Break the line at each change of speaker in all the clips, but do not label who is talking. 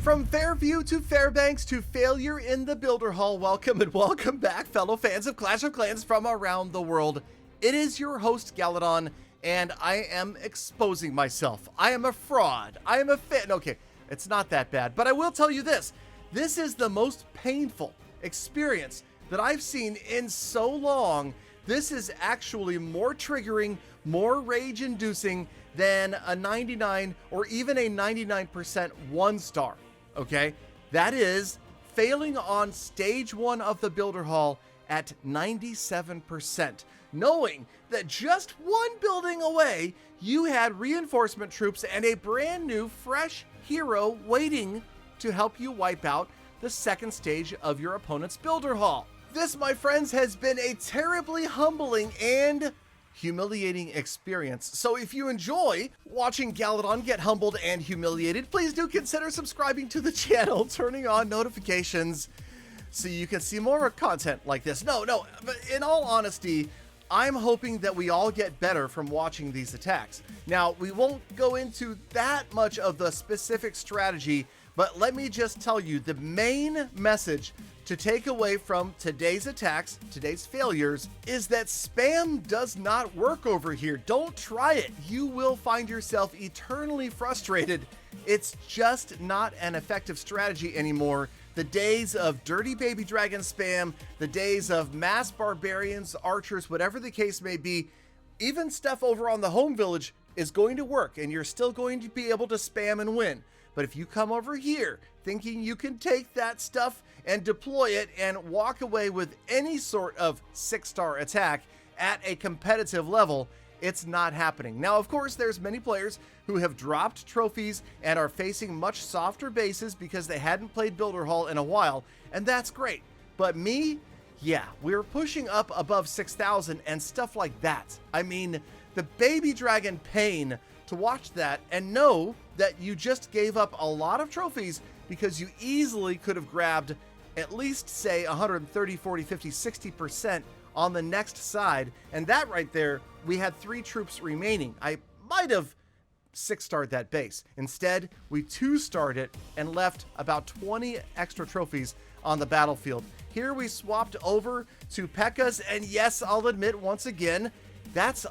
From Fairview to Fairbanks to failure in the Builder Hall, welcome and welcome back, fellow fans of Clash of Clans from around the world. It is your host, Galadon, and I am exposing myself. I am a fraud. I am a fit. Okay, it's not that bad, but I will tell you this. This is the most painful experience that I've seen in so long. This is actually more triggering, more rage-inducing than a 99 or even a 99% 1-star. Okay, that is failing on stage 1 of the Builder Hall at 97%, knowing that just one building away, you had reinforcement troops and a brand new fresh hero waiting to help you wipe out the second stage of your opponent's Builder Hall. This, my friends, has been a terribly humbling and humiliating experience. So if you enjoy watching Galadon get humbled and humiliated, please do consider subscribing to the channel, turning on notifications so you can see more content like this. No, but in all honesty, I'm hoping that we all get better from watching these attacks. Now, we won't go into that much of the specific strategy, but let me just tell you the main message to take away from today's attacks, today's failures, is that spam does not work over here. Don't try it. You will find yourself eternally frustrated. It's just not an effective strategy anymore. The days of dirty baby dragon spam, the days of mass barbarians, archers, whatever the case may be, even stuff over on the home village is going to work, and you're still going to be able to spam and win. But if you come over here thinking you can take that stuff and deploy it and walk away with any sort of 6-star attack at a competitive level, it's not happening. Now, of course, there's many players who have dropped trophies and are facing much softer bases because they hadn't played Builder Hall in a while, and that's great. But me, yeah, we're pushing up above 6,000 and stuff like that. I mean, the baby dragon pain to watch that and know that you just gave up a lot of trophies because you easily could have grabbed at least, say, 130, 40, 50, 60% on the next side. And that right there, we had 3 troops remaining. I might have 6-starred that base. Instead, we 2-starred it and left about 20 extra trophies on the battlefield. Here we swapped over to P.E.K.K.A.s, and yes, I'll admit once again, that's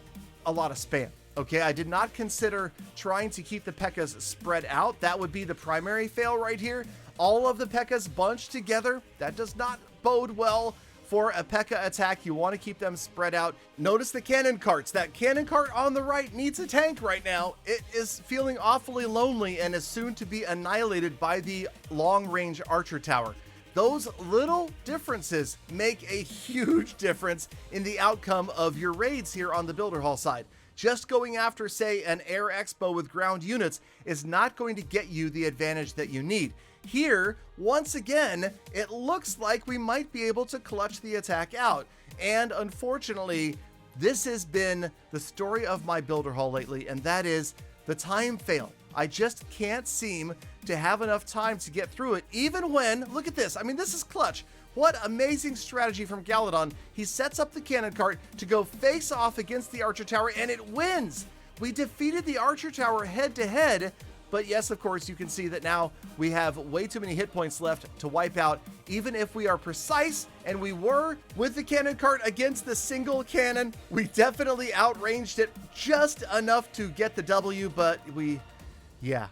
a lot of spam. Okay, I did not consider trying to keep the P.E.K.K.A.s spread out. That would be the primary fail right here. All of the P.E.K.K.A.s bunched together. That does not bode well for a P.E.K.K.A. attack. You want to keep them spread out. Notice the cannon carts. That cannon cart on the right needs a tank right now. It is feeling awfully lonely and is soon to be annihilated by the long-range archer tower. Those little differences make a huge difference in the outcome of your raids here on the Builder Hall side. Just going after, say, an air expo with ground units is not going to get you the advantage that you need. Here, once again, it looks like we might be able to clutch the attack out. And unfortunately, this has been the story of my Builder Hall lately, and that is the time fail. I just can't seem to have enough time to get through it, even when, look at this, I mean, this is clutch. What amazing strategy from Galadon. He sets up the cannon cart to go face off against the archer tower, and it wins. We defeated the archer tower head to head, but yes, of course, you can see that now we have way too many hit points left to wipe out, even if we are precise, and we were with the cannon cart against the single cannon. We definitely outranged it just enough to get the W, but we, yeah,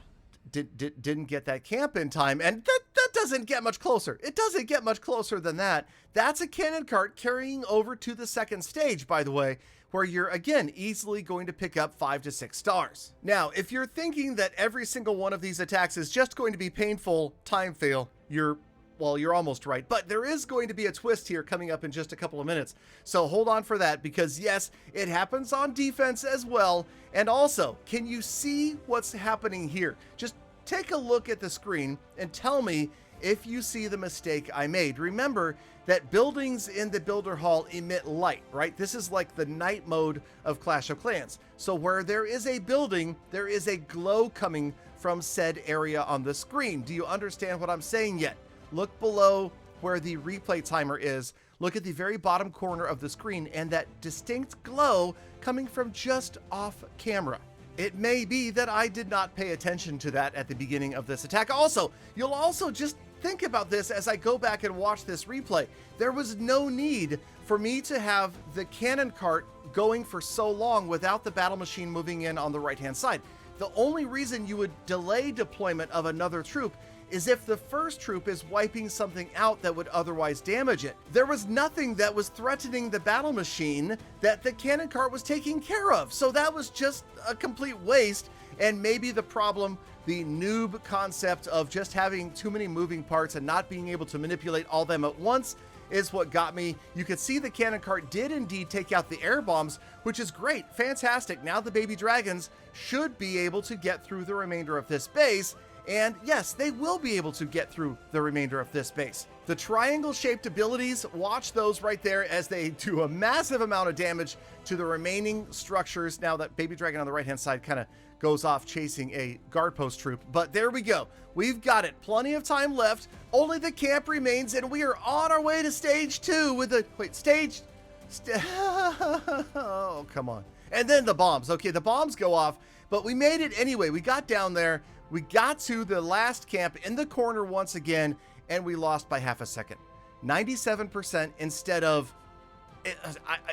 didn't get that camp in time, and that doesn't get much closer. It doesn't get much closer than that. That's a cannon cart carrying over to the second stage, by the way, where you're, again, easily going to pick up 5 to 6 stars. Now, if you're thinking that every single one of these attacks is just going to be painful time fail, you're almost right. But there is going to be a twist here coming up in just a couple of minutes. So hold on for that, because yes, it happens on defense as well. And also, can you see what's happening here? Just take a look at the screen and tell me if you see the mistake I made. Remember that buildings in the Builder Hall emit light, right? This is like the night mode of Clash of Clans. So where there is a building, there is a glow coming from said area on the screen. Do you understand what I'm saying yet? Look below where the replay timer is. Look at the very bottom corner of the screen and that distinct glow coming from just off camera. It may be that I did not pay attention to that at the beginning of this attack. Also, you'll also just think about this as I go back and watch this replay. There was no need for me to have the cannon cart going for so long without the battle machine moving in on the right-hand side. The only reason you would delay deployment of another troop is if the first troop is wiping something out that would otherwise damage it. There was nothing that was threatening the battle machine that the cannon cart was taking care of. So that was just a complete waste. And maybe the problem, the noob concept of just having too many moving parts and not being able to manipulate all them at once, is what got me. You could see the cannon cart did indeed take out the air bombs, which is great, fantastic. Now the baby dragons should be able to get through the remainder of this base. And yes, they will be able to get through the remainder of this base. The triangle-shaped abilities, watch those right there as they do a massive amount of damage to the remaining structures. Now that baby dragon on the right-hand side kind of goes off chasing a guard post troop. But there we go. We've got it. Plenty of time left. Only the camp remains, and we are on our way to stage 2 with the... Wait, oh, come on. And then the bombs. Okay, the bombs go off, but we made it anyway. We got down there. We got to the last camp in the corner once again, and we lost by half a second. 97% instead of...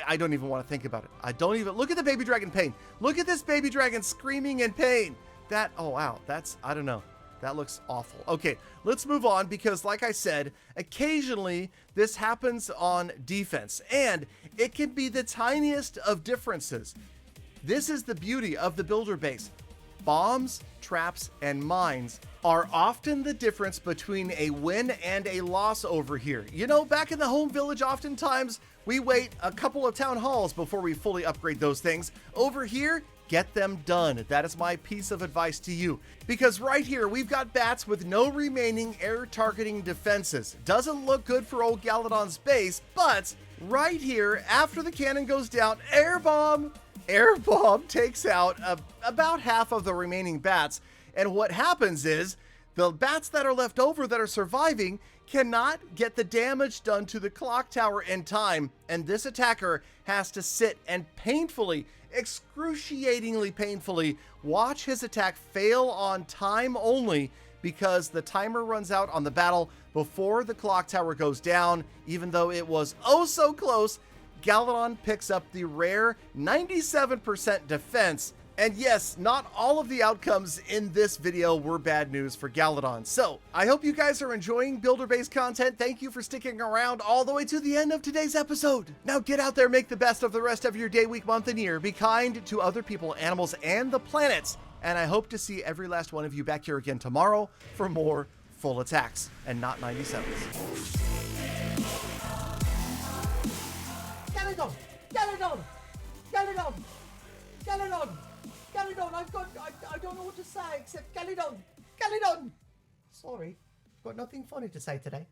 I don't even want to think about it. I don't even... Look at the baby dragon pain. Look at this baby dragon screaming in pain. That... Oh, wow. That's... I don't know. That looks awful. Okay, let's move on because, like I said, occasionally this happens on defense, and it can be the tiniest of differences. This is the beauty of the builder base. Bombs, traps, and mines are often the difference between a win and a loss over here. You know, back in the home village, oftentimes we wait a couple of town halls before we fully upgrade those things. Over here, get them done. That is my piece of advice to you. Because right here, we've got bats with no remaining air targeting defenses. Doesn't look good for old Galadon's base, but right here, after the cannon goes down, air bomb takes out about half of the remaining bats. And what happens is the bats that are left over that are surviving cannot get the damage done to the clock tower in time. And this attacker has to sit and painfully, excruciatingly painfully, watch his attack fail on time only because the timer runs out on the battle before the clock tower goes down. Even though it was oh so close, Galadon picks up the rare 97% defense. And yes, not all of the outcomes in this video were bad news for Galadon. So, I hope you guys are enjoying builder-based content. Thank you for sticking around all the way to the end of today's episode. Now get out there, make the best of the rest of your day, week, month, and year. Be kind to other people, animals, and the planets. And I hope to see every last one of you back here again tomorrow for more full attacks and not 97s.
Galadon! Galadon! Galadon! Galadon! Galadon! I don't know what to say except Galadon! Galadon! Sorry, got nothing funny to say today.